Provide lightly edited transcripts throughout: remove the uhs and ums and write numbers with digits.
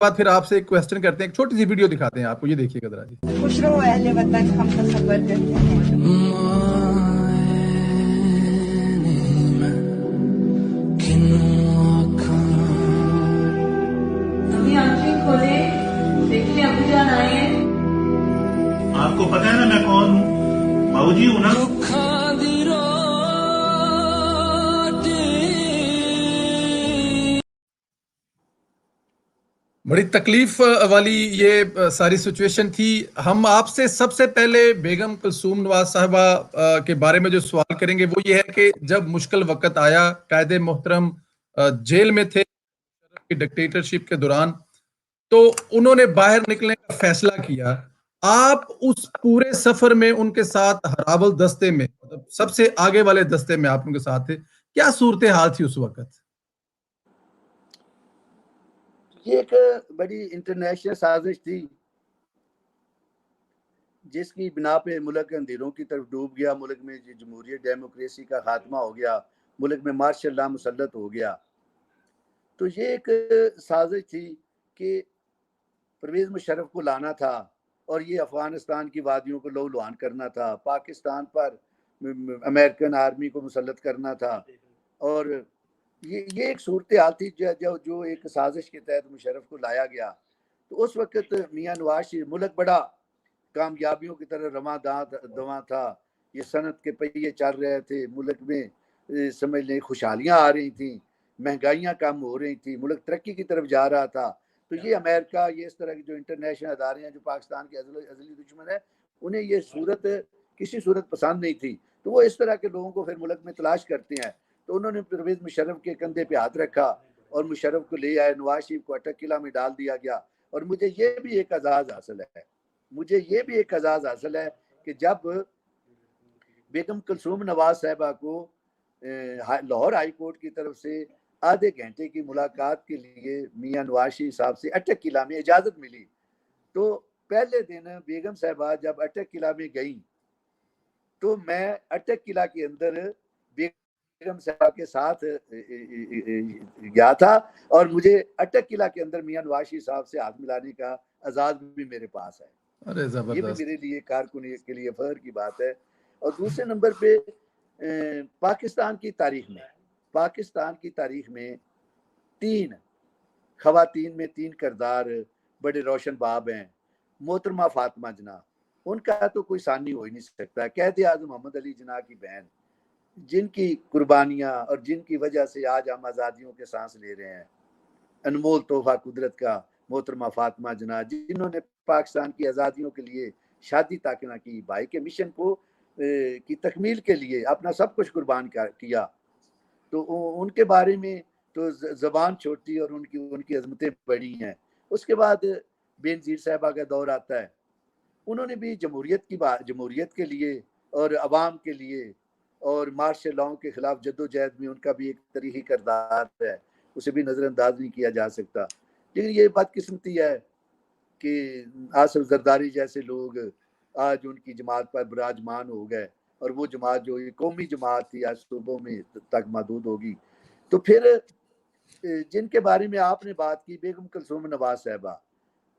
बाद फिर आपसे एक क्वेश्चन करते हैं, एक छोटी सी वीडियो दिखाते हैं आपको, ये देखिएगा जरा जी। खुश रहो अहले वतन, हम तो सफर करते हैं। अभी आंखें खोले, देखिए अबू जान आए हैं। आपको पता है ना मैं कौन हूँ? बाबूजी हूँ ना। बड़ी तकलीफ वाली ये सारी सिचुएशन थी। हम आपसे सबसे पहले बेगम कुलसूम नवाज साहिबा के बारे में जो सवाल करेंगे वो ये है कि जब मुश्किल वक्त आया, कायदे मोहतरम जेल में थे डिक्टेटरशिप के दौरान, तो उन्होंने बाहर निकलने का फैसला किया। आप उस पूरे सफर में उनके साथ हरावल दस्ते में, मतलब सबसे आगे वाले दस्ते में आप उनके साथ थे, क्या सूरत हाल थी उस वक्त? ये एक बड़ी इंटरनेशनल साजिश थी जिसकी बिना पे मुल्क अंधेरों की तरफ डूब गया, मुल्क में जमहूरियत डेमोक्रेसी का खात्मा हो गया, मुल्क में मार्शल लॉ मुसल्लत हो गया। तो ये एक साजिश थी कि परवेज़ मुशर्रफ को लाना था और ये अफ़गानिस्तान की वादियों को लहू लुहान करना था, पाकिस्तान पर अमेरिकन आर्मी को मुसल्लत करना था। और ये एक सूरत हाल थी जो एक साजिश के तहत मुशर्रफ को लाया गया। तो उस वक्त मियाँ नवाज शरीफ, मुल्क बड़ा कामयाबियों की तरह दवा था, ये सनत के पहिए चल रहे थे, मुल्क में समझ लें खुशहालियाँ आ रही थी, महंगाइयाँ कम हो रही थी, मुल्क तरक्की की तरफ जा रहा था। तो ये अमेरिका, ये इस तरह की जो इंटरनेशनल अदारे हैं जो पाकिस्तान के अज़ली दुश्मन है, उन्हें ये सूरत किसी सूरत पसंद नहीं थी। तो वो इस तरह के लोगों को फिर मुल्क में तलाश करते हैं। तो उन्होंने परवेज़ मुशर्रफ के कंधे पे हाथ रखा और मुशर्रफ को ले आए। नवाज शरीफ को अटक किला में डाल दिया गया। और मुझे ये भी एक एजाज़ हासिल है कि जब बेगम कुलसूम नवाज साहिबा को लाहौर हाई कोर्ट की तरफ से आधे घंटे की मुलाकात के लिए मियाँ नवाज शरीफ साहब से अटक किला में इजाज़त मिली, तो पहले दिन बेगम साहिबा जब अटक किला में गई तो मैं अटक किला के अंदर बेगम साहिबा के साथ गया था और मुझे अटक किला के अंदर मियाँ नवाज शरीफ साहब से हाथ मिलाने का एजाज़ भी मेरे पास है। अरे ये भी मेरे लिए कारकुनी के लिए फख्र की बात है। और दूसरे नंबर पे पाकिस्तान की तारीख में तीन खवातीन में तीन किरदार बड़े रोशन बाब हैं। मोहतरमा फातिमा जना, उनका तो कोई सानी हो ही नहीं सकता। कैद आज़म मोहम्मद अली जना की बहन, जिनकी कुर्बानियाँ और जिनकी वजह से आज हम आज़ादियों के सांस ले रहे हैं, अनमोल तोहफा कुदरत का मोहतरमा फातिमा जना, जिन्होंने पाकिस्तान की आज़ादियों के लिए शादी तक ना की, भाई के मिशन को की तकमील के लिए अपना सब कुछ कुर्बान किया। तो उनके बारे में तो ज़बान छोटी और उनकी अजमतें बड़ी हैं। उसके बाद बेनज़ीर साहिबा का दौर आता है। उन्होंने भी जमहूरियत के लिए और अवाम के लिए और मार्शल लॉ के खिलाफ जद्दोजहद में उनका भी एक तरीक़ी किरदार है, उसे भी नज़रअंदाज नहीं किया जा सकता। लेकिन ये बदकिस्मती है कि आसिफ जरदारी जैसे लोग आज उनकी जमात पर विराजमान हो गए और वो जमात जो ये कौमी जमात थी आज सूबों में तक महदूद होगी। तो फिर जिनके बारे में आपने बात की, बेगम कुलसूम नवाज साहिबा,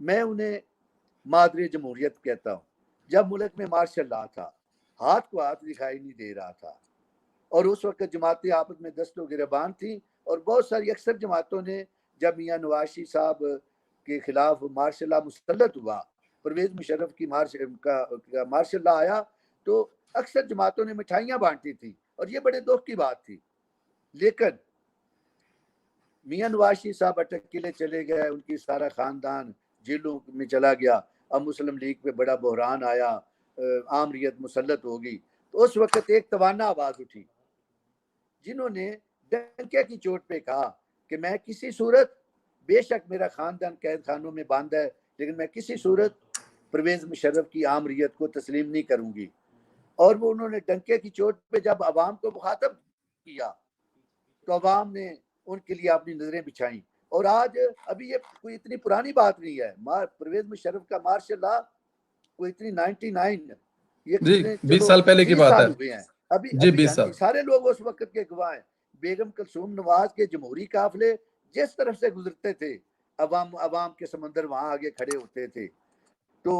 मैं उन्हें मादरे जमहूरियत कहता हूँ। जब मुल्क में मार्शल लॉ था, हाथ को हाथ दिखाई नहीं दे रहा था और उस वक्त जमातें आपस में दस्तों गिरबान थी और बहुत सारी अक्सर जमातों ने जब मियाँ नवाज शरीफ साहब के खिलाफ मार्शल लॉ मुसल्लत हुआ, परवेज़ मुशर्रफ की मार्शल लॉ आया, तो अक्सर जमातों ने मिठाइयाँ बांटी थी और ये बड़े दुख की बात थी। लेकिन मियाँ नवाज शरीफ साहब अटक किले चले गए, उनकी सारा खानदान जेलों में चला गया। अब मुस्लिम लीग पे बड़ा बहरान आया, आमरीत मुसल्लत हो गई। तो उस वक्त एक तवाना आवाज़ उठी जिन्होंने डंके की चोट पे कहा कि मैं किसी सूरत, बेशक मेरा खानदान कैद खानों में बंद है, लेकिन मैं किसी सूरत परवेज़ मुशर्रफ की आमरीत को तस्लीम नहीं करूंगी। और वो उन्होंने डंके की चोट पे जब अवाम को मुखातब किया तो अवाम ने उनके लिए अपनी नजरें बिछाई। और आज अभी ये कोई इतनी पुरानी बात नहीं है, परवेज़ मुशर्रफ का मार्शल लॉ कोई इतनी 99 ये जी 20 साल पहले की बात है। हुए हैं अभी जी 20 साल। सारे लोग उस वक्त के गवाह हैं। बेगम कुलसूम नवाज के जमहूरी काफिले जिस तरफ से गुजरते थे, अवाम के समंदर वहां आगे खड़े होते थे। तो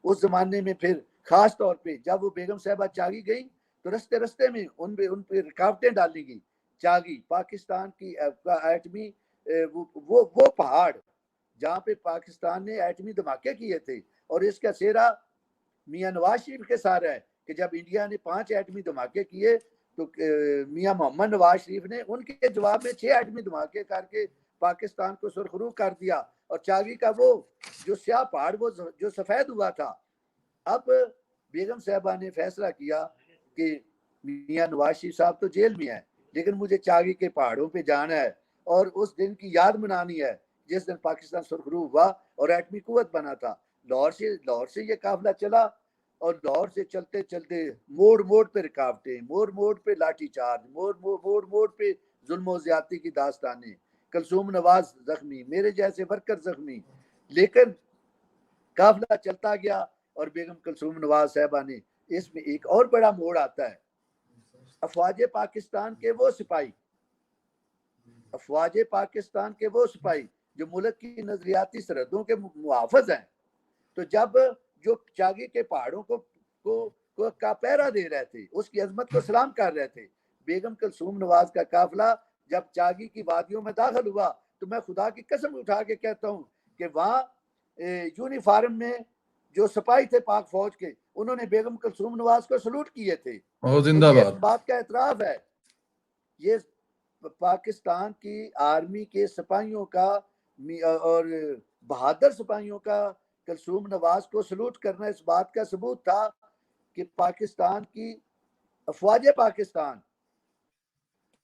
उस जमाने में फिर खास तौर पे जब वो बेगम साहबा चागी गई तो रस्ते रस्ते में उन पे रुकावटें डाली गई। चागी पाकिस्तान की एटमी वो पहाड़ जहाँ पे पाकिस्तान ने एटमी धमाके किए थे, और इसका सेहरा मियां नवाज शरीफ के साथ है कि जब इंडिया ने 5 एटमी धमाके किए तो मियां मोहम्मद नवाज शरीफ ने उनके जवाब में 6 एटमी धमाके करके पाकिस्तान को सुरखरू कर दिया, और चागी का वो जो स्याह पहाड़ वो जो सफेद हुआ था। अब बेगम साहबा ने फैसला किया कि मियां नवाज शरीफ साहब तो जेल में है, लेकिन मुझे चागी के पहाड़ों पे जाना है और उस दिन की याद मनानी है जिस दिन पाकिस्तान सुरखरू हुआ और एटमी कुव्वत बना था। लाहौर से ये काफिला चला, और लाहौर से चलते चलते मोड़ मोड़ पे रुकावटें, मोड़ मोड़ पे लाठीचार्ज, मोड़ पे जुल्म ज्यादती की दास्तानें, कलसूम नवाज जख्मी, मेरे जैसे वर्कर जख्मी, लेकिन काफिला चलता गया। और बेगम कलसूम नवाज साहबा ने इसमें एक और बड़ा मोड़ आता है। अफवाज पाकिस्तान के वो सिपाही, अफवाज पाकिस्तान के वो सिपाही जो मुल्क की नजरियाती सरहदों के मुहाफिज हैं, तो जब जो चागी के पहाड़ों को का पहरा दे रहे थे, उसकी अजमत को सलाम कर रहे थे, बेगम कलसूम नवाज का काफिला जब चागी की वादियों में दाखिल हुआ, तो मैं खुदा की कसम उठा के कहता हूँ कि वहाँ यूनिफॉर्म में जो सिपाही थे पाक फौज के, उन्होंने बेगम कलसूम नवाज को सलूट किए थे। जिंदाबाद। इस बात का एतराफ है, ये पाकिस्तान की आर्मी के सिपाहियों का और बहादुर सिपाहियों का कलसूम नवाज को सलूट करना इस बात का सबूत था कि पाकिस्तान की अफवाज पाकिस्तान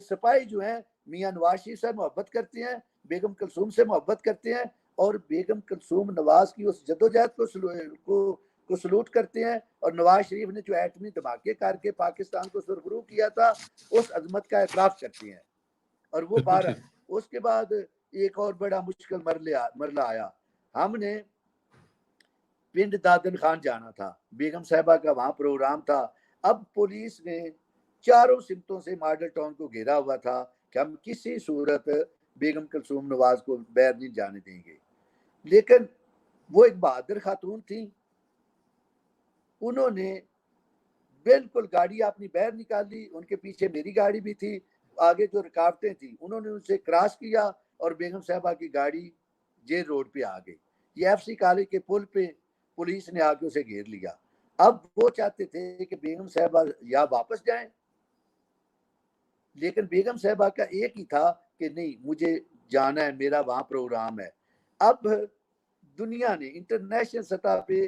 सिपाही जो हैं मियां नवाज शरीफ से मोहब्बत करते हैं, बेगम कलसूम से मोहब्बत करते हैं, और बेगम कलसूम नवाज की उस जद्दोजहद को सलूट करते हैं। और नवाज शरीफ ने जो एटमी धमाके करके पाकिस्तान को सुरखरू किया था, उस अजमत का एतराफ करते हैं। और वो 12 उसके बाद एक और बड़ा मुश्किल मरला आया। हमने पिंड दादन खान जाना था, बेगम साहबा का वहां प्रोग्राम था। अब पुलिस ने चारों सिमतों से मॉडल टाउन को घेरा हुआ था कि हम किसी सूरत बेगम कलसूम नवाज को बाहर नहीं जाने देंगे, लेकिन वो एक बहादुर खातून थी, उन्होंने बिल्कुल गाड़ी अपनी बाहर निकाली, उनके पीछे मेरी गाड़ी भी थी, आगे जो रुकावटें थी उन्होंने उनसे क्रॉस किया और बेगम साहबा की गाड़ी जेल रोड पे आ गई। ये एफसी कॉलेज के पुल पे पुलिस ने आके उसे घेर लिया। अब वो चाहते थे कि बेगम साहबा या वापस जाएं, लेकिन बेगम साहबा का एक ही था कि नहीं, मुझे जाना है, मेरा वहां प्रोग्राम है। अब दुनिया ने इंटरनेशनल सतह पे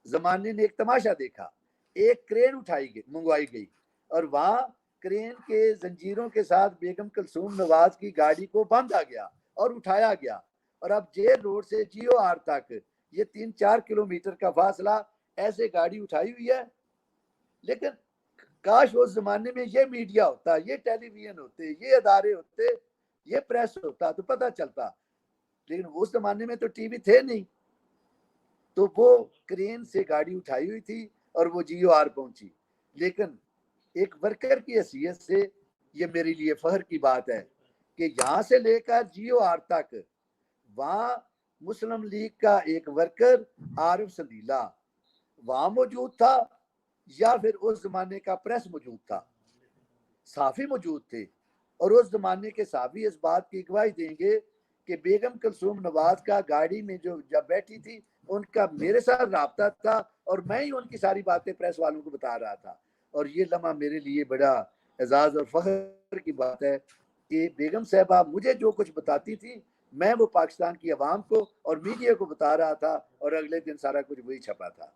जमाने ने एक तमाशा देखा, एक क्रेन मंगवाई गई और वहां क्रेन के जंजीरों के साथ बेगम कलसूम नवाज की गाड़ी को बांधा गया और उठाया गया, और अब जेल रोड से GOR तक ये 3-4 किलोमीटर का फासला ऐसे गाड़ी उठाई हुई है। लेकिन काश उस जमाने में ये मीडिया होता, ये टेलीविजन होते, ये अदारे होते, ये प्रेस होता तो पता चलता, लेकिन उस जमाने में तो टीवी थे नहीं। तो वो क्रेन से गाड़ी उठाई हुई थी और वो GOR पहुंची। लेकिन एक वर्कर की हैसियत से ये मेरे लिए फख्र की बात है कि यहाँ से लेकर GOR तक वहाँ मुस्लिम लीग का एक वर्कर आरिफ संदीला वहाँ मौजूद था, या फिर उस जमाने का प्रेस मौजूद था, साफी मौजूद थे। और उस जमाने के साफी इस बात की गवाही देंगे कि बेगम कलसूम नवाज का गाड़ी में जो जब बैठी थी उनका मेरे साथ राब्ता था, और मैं ही उनकी सारी बातें प्रेस वालों को बता रहा था। और ये लम्हा मेरे लिए बड़ा एजाज और फख्र की बात है कि बेगम साहबा मुझे जो कुछ बताती थी, मैं वो पाकिस्तान की आवाम को और मीडिया को बता रहा था, और अगले दिन सारा कुछ वही छपा था।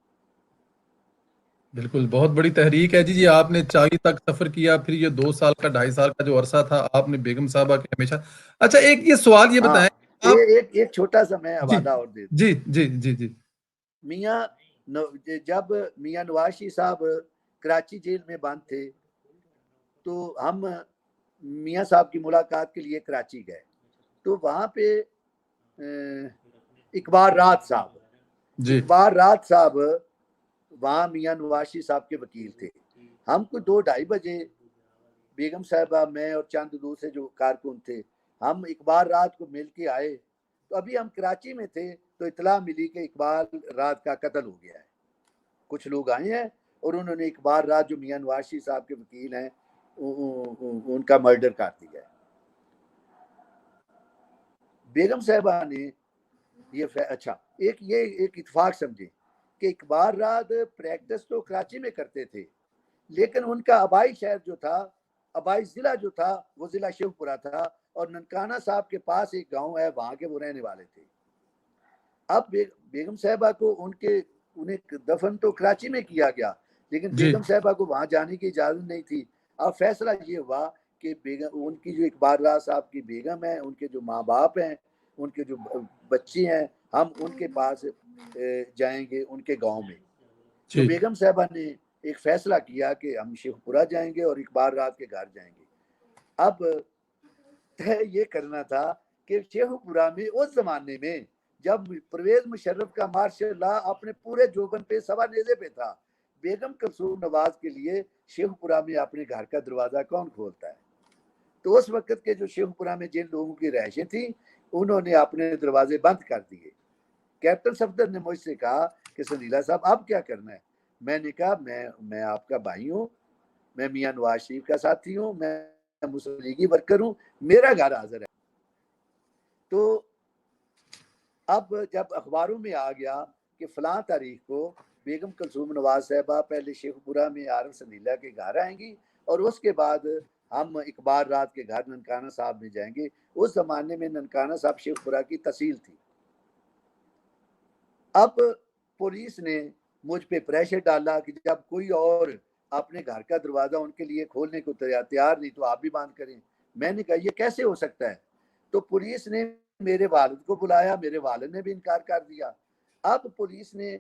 बिल्कुल, बहुत बड़ी तहरीक है जी। आपने चागी तक सफर किया, फिर ये 2 साल का 2.5 साल का जो अरसा था आपने बेगम साहबा के हमेशा। अच्छा, एक ये सवाल ये बताएं आप। एक छोटा सा मैं हवाला और दे दूं। जी जी जी जी। जब मियां नवाज शरीफ साहब कराची जेल में बंद थे, तो हम मियां साहब की मुलाकात के लिए कराची गए। तो वहाँ पे इकबाल रात साहब वहाँ मियां नवाज शरीफ साहब के वकील थे। हम को 2-2:30 बजे बेगम साहबा, मैं और चंद दूसरे जो कारकुन थे, हम इकबाल रात को मिल के आए। तो अभी हम कराची में थे तो इतला मिली कि इकबाल रात का कत्ल हो गया है। कुछ लोग आए हैं और उन्होंने इकबाल रात जो मियां नवाज शरीफ साहब के वकील हैं उनका मर्डर कर दिया है। बेगम साहबा ने ये अच्छा एक इत्तेफाक समझे कि इकबाल रात प्रैक्टिस तो कराची में करते थे, लेकिन उनका आबाई शहर जो था, आबाई जिला जो था वो जिला शेखपुरा था और ननकाना साहब के पास एक गांव है, वहां के वो रहने वाले थे। अब बेगम साहबा को उन्हें दफन तो कराची में किया गया, लेकिन बेगम साहबा को वहां जाने की इजाजत नहीं थी। अब फैसला ये हुआ कि बेगम उनकी जो इकबाल राज साहब की बेगम है, उनके जो माँ बाप हैं, उनके जो बच्ची हैं, हम उनके पास जाएंगे उनके गांव में। तो बेगम साहबा ने एक फैसला किया कि हम शेखपुरा जाएंगे और इकबाल राज के घर जाएंगे। अब तय ये करना था कि शेखपुरा में उस जमाने में जब परवेज मुशर्रफ का मार्शल लॉ अपने पूरे जोबन पे सवा नेज़े पे था, बेगम कुलसूम नवाज के लिए शेखपुरा में अपने घर का दरवाजा कौन खोलता है? तो उस वक्त के जो शेखपुरा में जिन लोगों की रहायशें थी उन्होंने अपने दरवाजे बंद कर दिए। कैप्टन सफदर ने मुझसे कहा कि संजीला साहब अब क्या करना है? मैंने कहा मैं आपका भाई हूँ, मैं मियां नवाज शरीफ का साथी हूँ, मैं मुस्लिम लीगी वर्कर हूँ, मेरा घर हाजिर है। तो अब जब अखबारों में आ गया कि फलां तारीख को बेगम कुलसूम नवाज साहबा पहले शेखपुरा में आरम संजीला के घर आएंगी और उसके बाद हम इकबाल रात के घर ननकाना साहब में जाएंगे। उस जमाने में ननकाना साहब शेखपुरा की तहसील थी। अब पुलिस ने मुझ पे प्रेशर डाला कि जब कोई और अपने घर का दरवाजा उनके लिए खोलने को तैयार नहीं तो आप भी बंद करें। मैंने कहा ये कैसे हो सकता है? तो पुलिस ने मेरे वालिद को बुलाया, मेरे वालिद ने भी इनकार कर दिया। अब पुलिस ने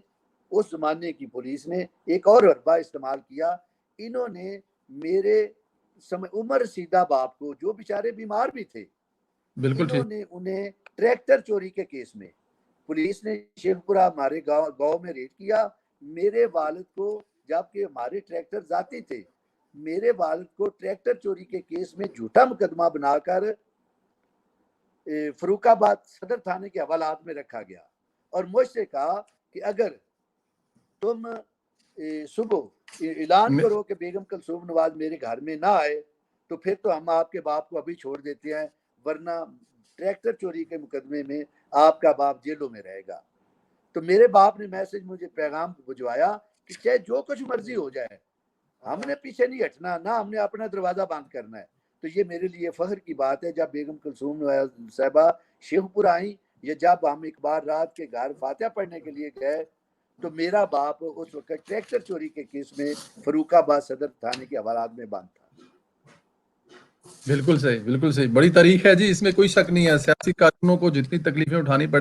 उस जमाने की पुलिस ने एक और हरबा इस्तेमाल किया। इन्होंने मेरे उम्र सीधा बाप को, जो बेचारे बीमार भी थे, इन्होंने उन्हें ट्रैक्टर चोरी के केस में पुलिस ने शेखपुरा हमारे गांव में रेड किया। मेरे वालिद को, जबकि हमारे ट्रैक्टर जाती थे, मेरे वालिद को ट्रैक्टर चोरी के केस में झूठा मुकदमा बनाकर फरूखाबाद सदर थाने के हवालात में रखा गया और मुझसे कहा कि अगर तुम सुबह ऐलान करो कि बेगम कुलसूम नवाज मेरे घर में ना आए तो फिर तो हम आपके बाप को अभी छोड़ देते हैं, वरना ट्रैक्टर चोरी के मुकदमे में आपका बाप जेलों में रहेगा। तो मेरे बाप ने मैसेज मुझे पैगाम भिजवाया कि चाहे जो कुछ मर्जी हो जाए, हमने पीछे नहीं हटना, ना हमने अपना दरवाजा बंद करना है। तो ये मेरे लिए फख्र की बात है, जब बेगम कुलसूम साहबा शेखपुरा आई या जब हम इकबाल रात के घर फातिहा पढ़ने के लिए गए तो मेरा बाप उस वक्त ट्रैक्टर चोरी के केस में फरूखाबाद सदर थाने के हवालात में बंद था। बिल्कुल सही, बिल्कुल सही। बड़ी तारीख है जी, इसमें कोई शक नहीं है। सियासी कारकुनों को जितनी तकलीफें उठानी पड़